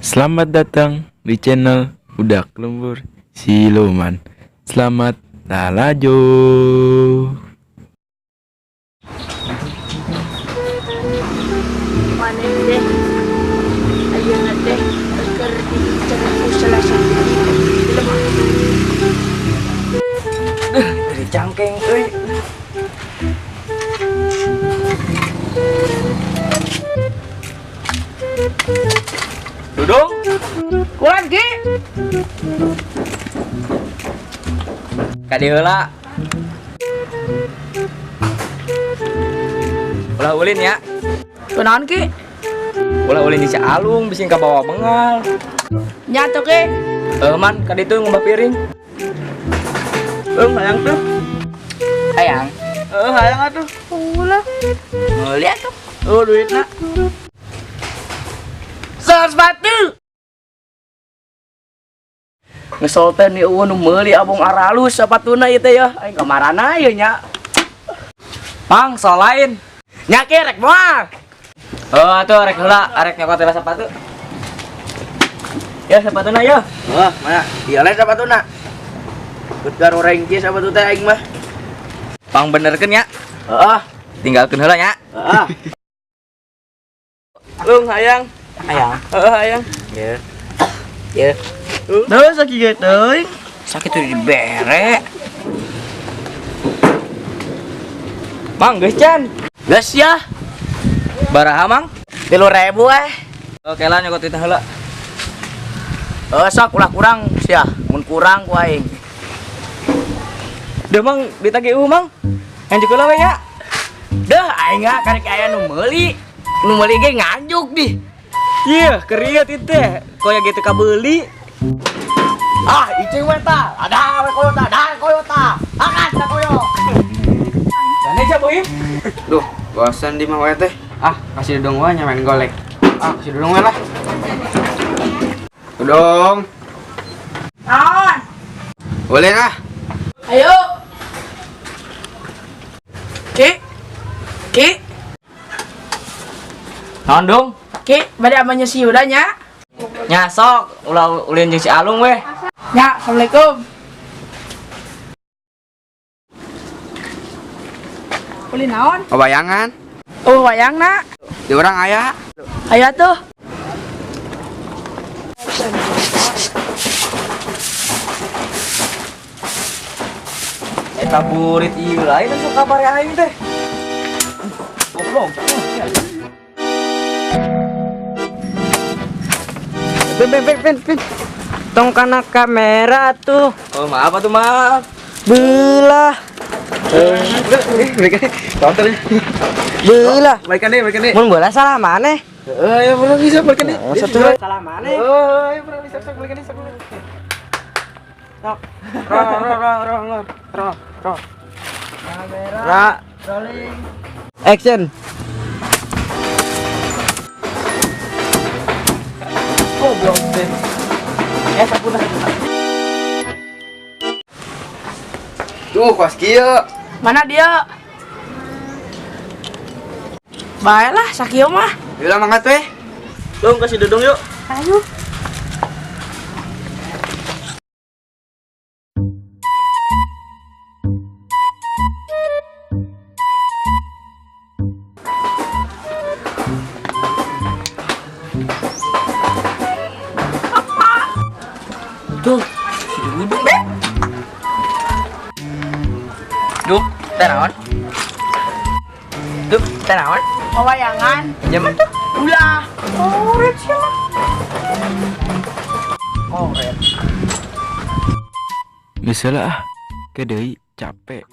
Selamat datang di channel Budak Lembur Siluman. Selamat talajo. Mana deh? Ayo nanti agar dibicarakan salah satu film. Dari cangkeng euy. Dudung. Kuat ge. Ka dieu heula. Ulah ulin ya. Kunaon ki? Ulah ulin di Caalung bisin ka bawah bengal. Nyatu ke? Man ka ditu ngombah piring. Hayang tuh. Hayang. Hayang atuh. Ulah. Lihat tuh. Duitna. Sepatu. Ngesol teh nih nu meuli abong aralus sapatuna ieu teh ya. Aing kamarana ieu nya. Pang solain. Nya ke rek moal. Atuh rek heula arek nyokot teh sepatu. Ya sepatuna ya. Mana? Iya lah sepatuna. Keut garoreng ge sepatu teh aing mah. Pang benerkeun nya. Heeh. Tinggalkeun heula nya. Heeh. Hayang. Hayang. Hayang. Ye. Ye. Duh sakit ge teuing. Sakit tuh dibere. Mang geus can. Geus ya. Baraha mang? 3.000 Oke lah nyokot itu heula. Sok ulah kurang sia. Mun kurang ku aing. Duh mang ditagih mang. Nganjuk heula we nya. Dah aing karek aya nu meuli. Nu meuli ge nganjuk di. Iya, keriet itu teh. Koya gitu kabeli. Ah, icing we ta. Ada we koyota. Angkat da koyo. Gane aja boy. Duh, bosan di mah we teh. Ah, kasih dudung we main golek. Ah, kasih dudung we lah. Dudung. Naon? Boleh ah. Ayo. Ki. Naon dong? Ki, bade amanya si Yuda nya. Nya sok ulah ulin jeung si Alung we. Nya, Assalamualaikum. Ulin naon? Kebayangan. Oh, wayangna. Di orang aya. Ayo tuh. Eta burit ieu lain sok kabar aing teh. Goblok. Ben. Tong kana kamera tuh. Oh, maaf atuh maaf. Belah. Belah. Balikan deh. Mun bola salah maneh. Ya belum bisa balikan deh. Satu salah maneh. Ya belum bisa balikan deh. Sok. Ro. Ra. Rolling. Action. Goblok deh. Sapunah. Tuh, kos kieu. Mana dia? Baiklah, sakio mah. Yuk mangkat we. Dong kasih dudung yuk. Ayo. Tuh, si dudung deh. Duk, teh naon? Duk, teh naon? Pewayangan. Jam Ulah. Oh, red siapa? oh, red. Geus heula ah. Ke deui capek.